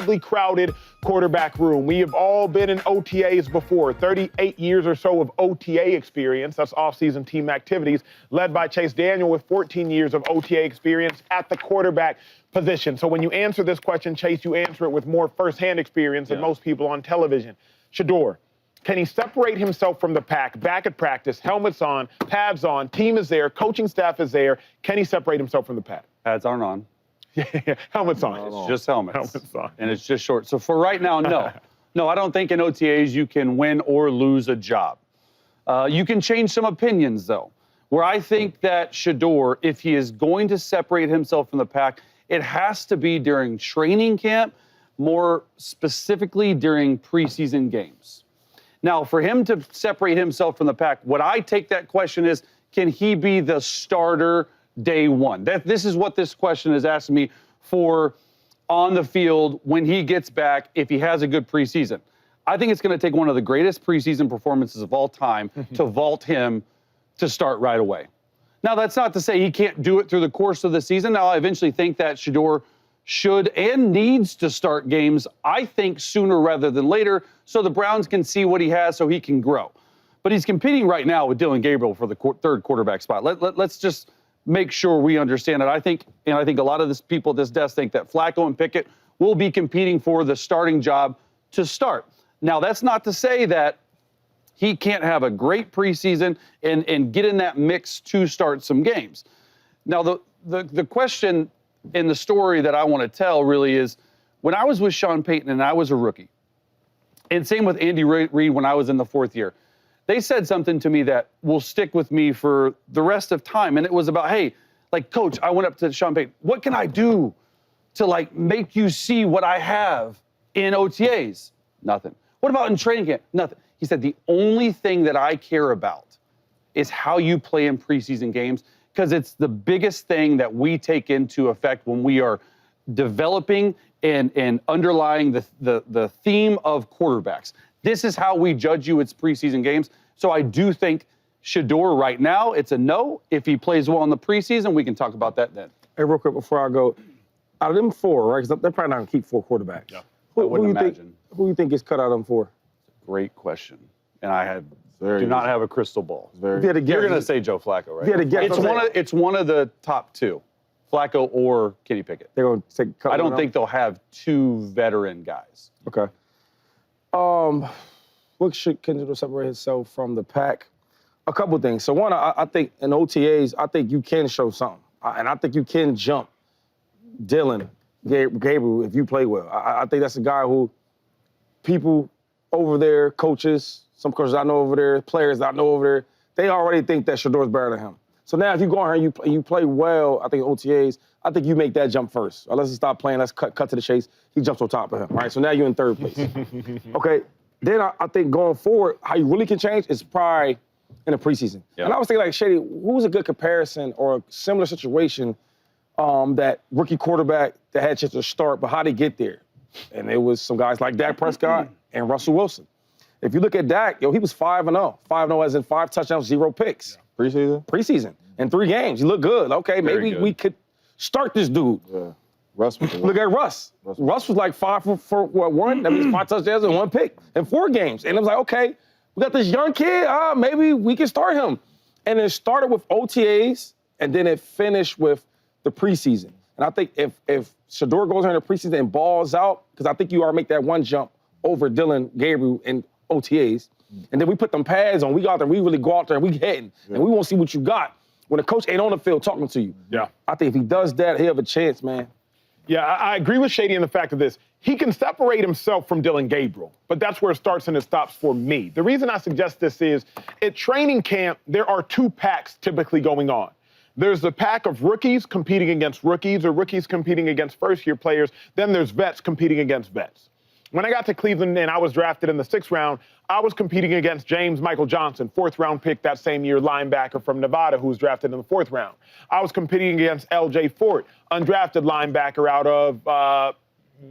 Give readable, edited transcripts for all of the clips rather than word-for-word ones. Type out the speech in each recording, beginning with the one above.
incredibly crowded quarterback room. We have all been in OTAs before, 38 years or so of OTA experience. That's off-season team activities, led by Chase Daniel with 14 years of OTA experience at the quarterback position. So when you answer this question, Chase, you answer it with more firsthand experience than most people on television. Shedeur, can he separate himself from the pack, back at practice, helmets on, pads on, team is there, coaching staff is there? Can he separate himself from the pack? Pads aren't on. Yeah, helmets on. It's just helmets. Helmets on. And it's just short. So for right now, no. No, I don't think in OTAs you can win or lose a job. You can change some opinions, though, where I think that Shedeur, if he is going to separate himself from the pack, it has to be during training camp, more specifically during preseason games. Now, for him to separate himself from the pack, what I take that question is, can he be the starter day one? This is what this question is asking me for on the field when he gets back, if he has a good preseason. I think it's going to take one of the greatest preseason performances of all time to vault him to start right away. Now, that's not to say he can't do it through the course of the season. Now, I eventually think that Shedeur should and needs to start games, I think, sooner rather than later, so the Browns can see what he has so he can grow. But he's competing right now with Dillon Gabriel for the third quarterback spot. Let's just make sure we understand it. I think a lot of this people at this desk think that Flacco and Pickett will be competing for the starting job to start. Now, that's not to say that he can't have a great preseason and get in that mix to start some games. Now, the question in the story that I want to tell really is, when I was with Sean Payton and I was a rookie, and same with Andy Reid when I was in the fourth year, they said something to me that will stick with me for the rest of time. And it was about, hey, like, Coach, I went up to Sean Payton, what can I do to, like, make you see what I have in OTAs? Nothing. What about in training camp? Nothing. He said, the only thing that I care about is how you play in preseason games, because it's the biggest thing that we take into effect when we are developing and underlying the theme of quarterbacks. This is how we judge you. It's preseason games. So I do think Shedeur right now, it's a no. If he plays well in the preseason, we can talk about that then. Hey, real quick before I go, out of them four, right? Because they're probably not going to keep four quarterbacks. Yeah. I wouldn't imagine. Who do you think gets cut out of them four? Great question. And I do not have a crystal ball. You're going to say Joe Flacco, right? You had to guess. It's one of the top two, Flacco or Kenny Pickett. They're going to take. I don't think they'll have two veteran guys. Okay. What should Kendrick separate himself from the pack? A couple things. So one, I think in OTAs, I think you can show something, and I think you can jump Dillon Gabriel if you play well. I think that's a guy who people over there, coaches, some coaches I know over there, players I know over there, they already think that Shedeur's better than him. So now if you go on here and you play well, I think OTAs, I think you make that jump first. Let's stop playing, let's cut to the chase. He jumps on top of him, right? So now you're in third place. Okay, then I think going forward, how you really can change is probably in the preseason. Yep. And I was thinking, like, Shady, who's a good comparison or a similar situation that rookie quarterback that had just a start, but how they get there? And it was some guys like Dak Prescott and Russell Wilson. If you look at Dak, he was 5-0. 5-0 as in 5 touchdowns, 0 picks. Yeah. Preseason. In 3 games. He looked good. Okay, maybe we could start this dude. Yeah. Russ was Look at Russ. Russ was like 5 for 1. That means 5 touchdowns and 1 pick in 4 games. And it was like, okay, we got this young kid. Maybe we can start him. And it started with OTAs, and then it finished with the preseason. And I think if Shedeur goes in the preseason and balls out, because I think you already make that one jump over Dillon Gabriel in OTAs, and then we put them pads on, we go out there, we really go out there and we hitting, and we want to see what you got when the coach ain't on the field talking to you. Yeah. I think if he does that, he'll have a chance, man. Yeah, I agree with Shady in the fact of this. He can separate himself from Dillon Gabriel, but that's where it starts and it stops for me. The reason I suggest this is, at training camp, there are 2 packs typically going on. There's the pack of rookies competing against rookies or rookies competing against first-year players. Then there's vets competing against vets. When I got to Cleveland and I was drafted in the 6th round, I was competing against James Michael Johnson, 4th-round pick that same year, linebacker from Nevada, who was drafted in the 4th round. I was competing against L.J. Fort, undrafted linebacker out of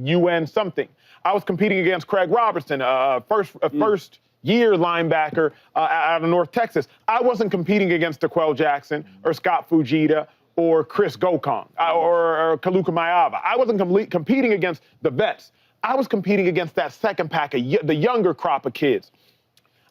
UN something. I was competing against Craig Robertson, first-year linebacker out of North Texas. I wasn't competing against DeQuell Jackson or Scott Fujita or Chris Gokong or Kaluka Maiava. I wasn't competing against the vets. I was competing against that second pack, the younger crop of kids.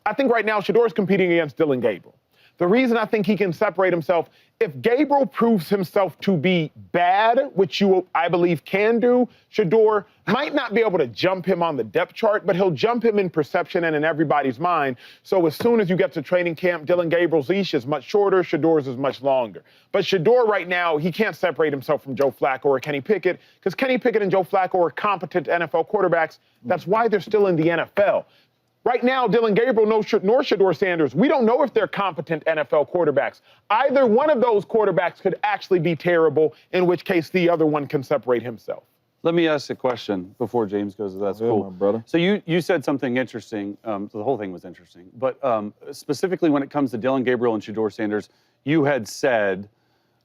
I think right now Shedeur is competing against Dillon Gabriel. The reason I think he can separate himself, if Gabriel proves himself to be bad, which I believe can do, Shedeur might not be able to jump him on the depth chart, but he'll jump him in perception and in everybody's mind. So as soon as you get to training camp, Dillon Gabriel's leash is much shorter, Shedeur's is much longer. But Shedeur right now, he can't separate himself from Joe Flacco or Kenny Pickett, because Kenny Pickett and Joe Flacco are competent NFL quarterbacks. That's why they're still in the NFL. Right now, Dillon Gabriel nor Shedeur Sanders, we don't know if they're competent NFL quarterbacks. Either one of those quarterbacks could actually be terrible, in which case the other one can separate himself. Let me ask a question before James goes. That's cool, my brother. So you said something interesting. So the whole thing was interesting, but specifically when it comes to Dillon Gabriel and Shedeur Sanders, you had said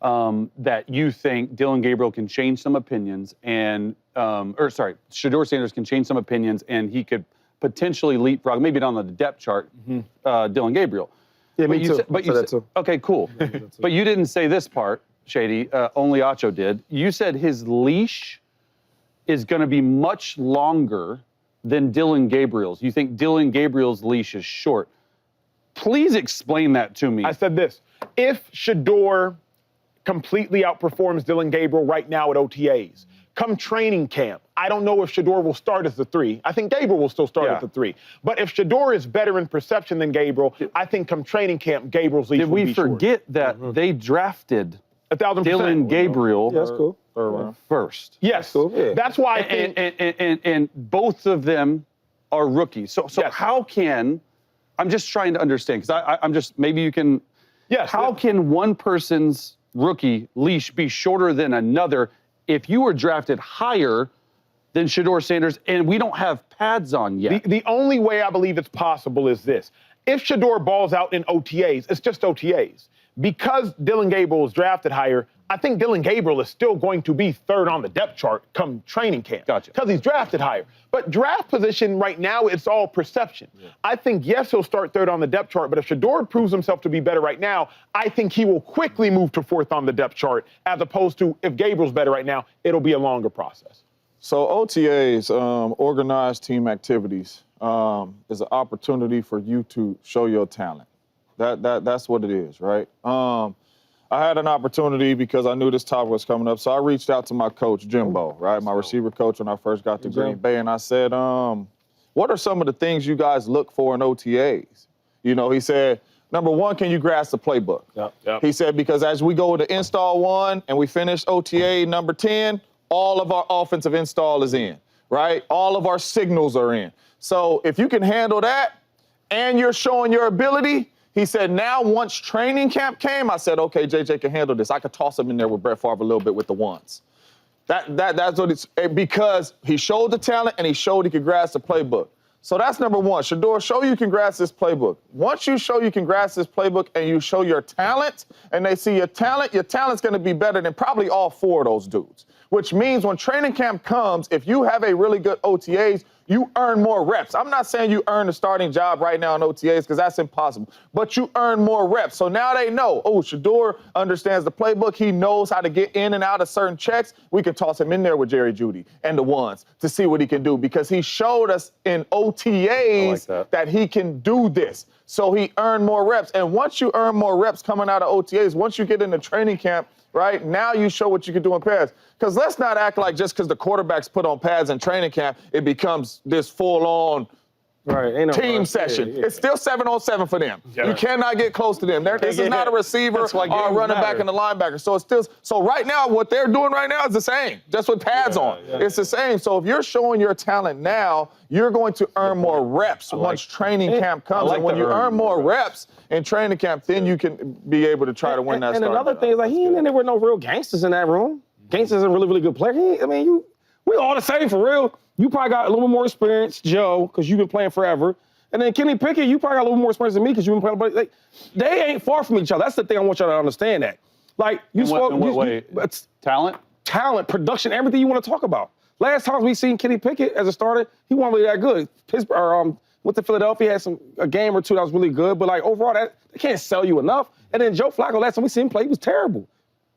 that you think Dillon Gabriel can change some opinions, and Shedeur Sanders can change some opinions, and he could potentially leapfrog, maybe not on the depth chart, Dillon Gabriel. Yeah, me too. But you said, okay, cool. But you didn't say this part, Shady. Only Acho did. You said his leash is going to be much longer than Dillon Gabriel's. You think Dillon Gabriel's leash is short. Please explain that to me. I said this. If Shedeur completely outperforms Dillon Gabriel right now at OTAs, come training camp, I don't know if Shedeur will start as the 3. I think Gabriel will still start at the 3. But if Shedeur is better in perception than Gabriel, I think come training camp, Gabriel's leash will be Did we forget that they drafted 1,000%. Dillon Gabriel Yeah, that's cool. first? Yes. Cool. Yeah. That's why I think. And both of them are rookies. So Yes. how can, I'm just trying to understand, because I'm just, maybe you can, Yes. how can one person's rookie leash be shorter than another if you were drafted higher than Shedeur Sanders and we don't have pads on yet? The only way I believe it's possible is this. If Shedeur balls out in OTAs, it's just OTAs. Because Dillon Gabriel is drafted higher, I think Dillon Gabriel is still going to be 3rd on the depth chart come training camp. Gotcha. Because he's drafted higher. But draft position right now, it's all perception. Yeah. I think, yes, he'll start 3rd on the depth chart, but if Shedeur proves himself to be better right now, I think he will quickly move to 4th on the depth chart, as opposed to if Gabriel's better right now, it'll be a longer process. So OTAs, organized team activities, is an opportunity for you to show your talent. That's what it is, right? I had an opportunity because I knew this topic was coming up, so I reached out to my coach, Jimbo, right, my receiver coach when I first got to Green Bay, and I said, what are some of the things you guys look for in OTAs? You know, he said, number 1, can you grasp the playbook? Yep. He said, because as we go to install 1 and we finish OTA number 10, all of our offensive install is in, right? All of our signals are in. So if you can handle that and you're showing your ability, he said, now once training camp came, I said, okay, JJ can handle this. I could toss him in there with Brett Favre a little bit with the ones. That's what it's, because he showed the talent and he showed he could grasp the playbook. So that's number 1. Shedeur, show you can grasp this playbook. Once you show you can grasp this playbook and you show your talent and they see your talent's going to be better than probably all 4 of those dudes, which means when training camp comes, if you have a really good OTAs, you earn more reps. I'm not saying you earn a starting job right now in OTAs because that's impossible, but you earn more reps. So now they know, oh, Shedeur understands the playbook. He knows how to get in and out of certain checks. We can toss him in there with Jerry Jeudy and the ones to see what he can do because he showed us in OTAs that he can do this. So he earned more reps. And once you earn more reps coming out of OTAs, once you get into training camp, right, now you show what you can do in pads. Because let's not act like just because the quarterbacks put on pads in training camp, it becomes this full-on team session. Yeah. It's still 7-on-7 for them. Yeah. You cannot get close to them. This is not a receiver or a running back and a linebacker. So it's still, so right now, what they're doing right now is the same, just with pads on. Yeah. It's the same. So if you're showing your talent now, you're going to earn more reps once training camp comes. And when you earn more reps in training camp, then you can be able to try to win that. And another thing is, like, he ain't in there with no real gangsters in that room. Gangsters are a really, really good player. We all the same for real. You probably got a little more experience, Joe, because you've been playing forever. And then Kenny Pickett, you probably got a little more experience than me because you've been playing. But they ain't far from each other. That's the thing I want y'all to understand that. Like, you spoke. Talent? Talent, production, everything you want to talk about. Last time we seen Kenny Pickett as a starter, he wasn't really that good. Pittsburgh, went to Philadelphia, had a game or two that was really good. But, like, overall, they can't sell you enough. And then Joe Flacco, last time we seen him play, he was terrible.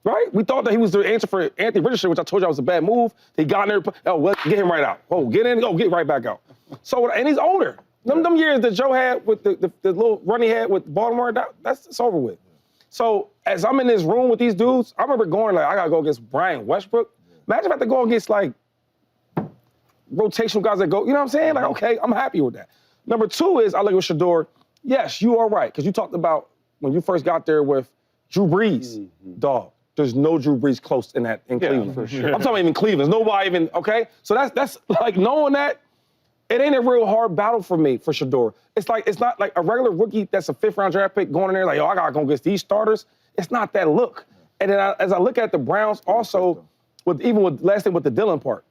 right? We thought that he was the answer for Anthony Richardson, which I told you was a bad move. He got in there, get him right out. Oh, get in, get right back out. So, and he's older. Them years that Joe had with the little run he had with Baltimore, it's over with. So as I'm in this room with these dudes, I remember going I gotta go against Brian Westbrook. Imagine if I had to go against rotational guys that go, you know what I'm saying? Okay, I'm happy with that. Number two is I look at Shedeur. Yes, you are right, because you talked about when you first got there with Drew Brees, dog. There's no Drew Brees close in Cleveland. For sure. I'm talking even Cleveland. There's nobody even, okay? So that's knowing that, it ain't a real hard battle for me, for Shedeur. It's not like a regular rookie that's a 5th-round draft pick going in there I gotta go against these starters. It's not that look. And then as I look at the Browns also, even with last thing with the Dillon part,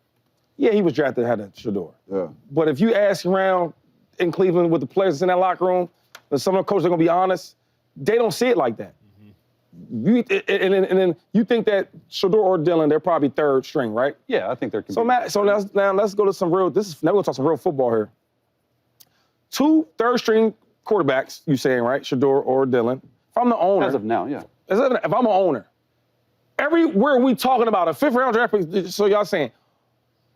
yeah, he was drafted ahead of Shedeur. Yeah. But if you ask around in Cleveland with the players in that locker room, and some of the coaches are gonna be honest, they don't see it like that. And then you think that Shedeur or Dillon, they're probably 3rd string, right? Yeah, I think they're. So Matt, now let's go to some real. Now we're gonna talk some real football here. 2 3rd-string quarterbacks, you saying, right? Shedeur or Dillon. If I'm the owner, As of now, yeah. if I'm an owner, everywhere we talking about a 5th-round draft pick. So y'all saying,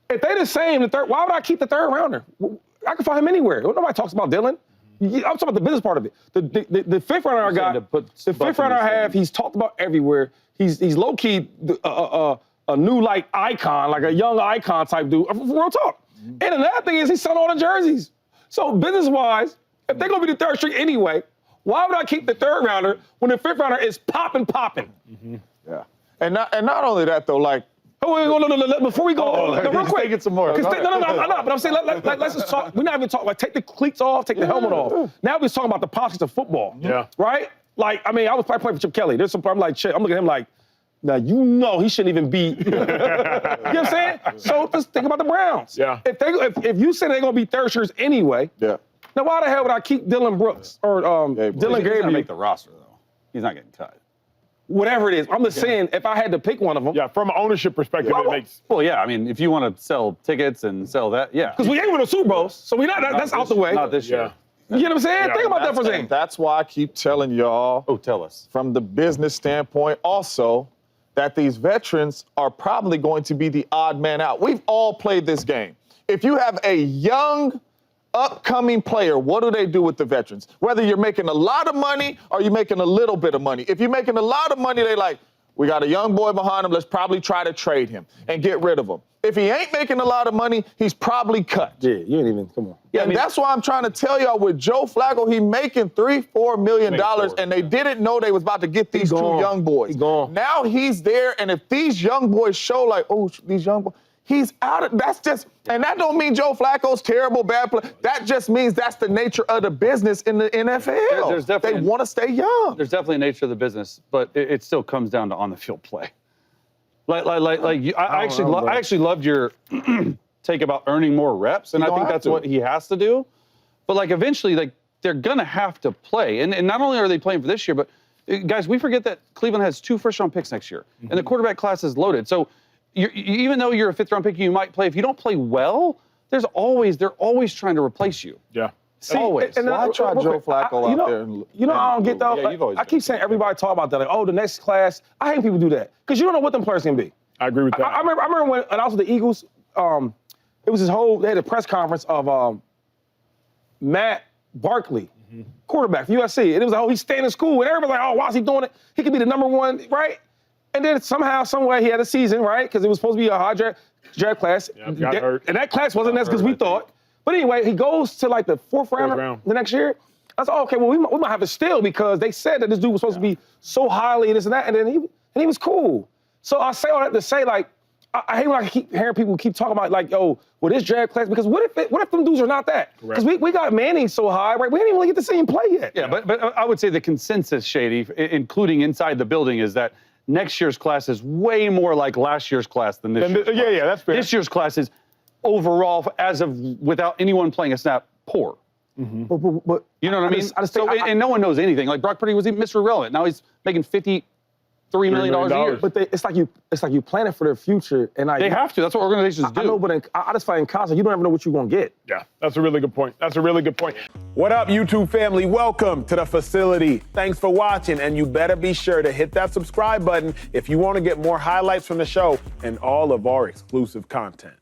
if they the same, why would I keep the 3rd-rounder? I can find him anywhere. Nobody talks about Dillon. I'm talking about the business part of it. The 5th-rounder I got, the 5th-rounder I have, he's talked about everywhere. He's low-key a new icon, like a young icon type dude. Real talk. And another thing is he's selling all the jerseys. So business-wise, if they're gonna be the 3rd string anyway, why would I keep the 3rd-rounder when the 5th-rounder is popping? Yeah. And not only that though, No, before we go, real quick. Take it some more. No, I'm not. But I'm saying, let's just talk. We're not even talking. Take the cleats off, take the helmet off. Now we're talking about the politics of football. Yeah. Right? I was probably playing for Chip Kelly. There's some. I'm looking at him now you know he shouldn't even be. You know what I'm saying? So just think about the Browns. Yeah. If you say they're gonna be 3rd strings anyway. Yeah. Now why the hell would I keep Dylan Brooks or Dylan He's gonna Gabriel? make the roster though. He's not getting cut. Whatever it is, I'm just saying if I had to pick one of them. Yeah, from an ownership perspective, it makes. Well, yeah. I mean, if you want to sell tickets and sell that, yeah. Because we ain't winning Super Bowls, so that's out the way. Not this year. Yeah. You know what I'm saying? Yeah, Think about that for a And second. that's why I keep telling y'all, Oh, tell us. from the business standpoint also, that these veterans are probably going to be the odd man out. We've all played this game. If you have a young, upcoming player, what do they do with the veterans? Whether you're making a lot of money or you're making a little bit of money. If you're making a lot of money, they we got a young boy behind him, let's probably try to trade him and get rid of him. If he ain't making a lot of money, he's probably cut. Yeah, you ain't even, come on. Yeah, and that's why I'm trying to tell y'all with Joe Flacco, he making $3-4 million, and they didn't know they was about to get these 2 young boys. He gone. Now he's there, and if these young boys show these young boys, he's out of, and that don't mean Joe Flacco's terrible, bad player. That just means that's the nature of the business in the NFL. There's definitely, they want to stay young. There's definitely a nature of the business, but it still comes down to on-the-field play. I actually loved your take about earning more reps, and I think that's what he has to do. But eventually, they're gonna have to play, and not only are they playing for this year, but guys, we forget that Cleveland has 2 first-round picks next year, and the quarterback class is loaded. So even though you're a 5th-round pick, you might play. If you don't play well, they're always trying to replace you. Yeah. Always. And I tried Joe Flacco out there. I don't get though. Yeah, you've always I keep saying everybody talk about that. The next class. I hate people do that because you don't know what them players can be. I agree with that. I remember when I was with the Eagles. It was they had a press conference of Matt Barkley, quarterback for USC, and it was he's staying in school, and everybody's why is he doing it? He could be the #1, right? And then somehow, some way, he had a season, right? Because it was supposed to be a high draft class. Yeah, got hurt. And that class wasn't as good as we thought. But anyway, he goes to the 4th round the next year. I said, okay, well, we might have to steal because they said that this dude was supposed to be so highly and this and that, and then he was cool. So I say all that to say, I hate when I keep hearing people keep talking about this draft class, because what if them dudes are not that? Because we got Manning so high, right? We didn't even really get to see him play yet. Yeah, but I would say the consensus, Shady, including inside the building, is that next year's class is way more like last year's class than this year's class. Yeah, that's fair. This year's class is overall, as of without anyone playing a snap, poor. But You know what I mean? And no one knows anything. Brock Purdy was even Mr. Irrelevant. Now he's making $53 million a year. But it's like you planning for their future, and they have to. That's what organizations do. I know, but I just find in college, you don't ever know what you're gonna get. Yeah, that's a really good point. What up, YouTube family? Welcome to the facility. Thanks for watching, and you better be sure to hit that subscribe button if you want to get more highlights from the show and all of our exclusive content.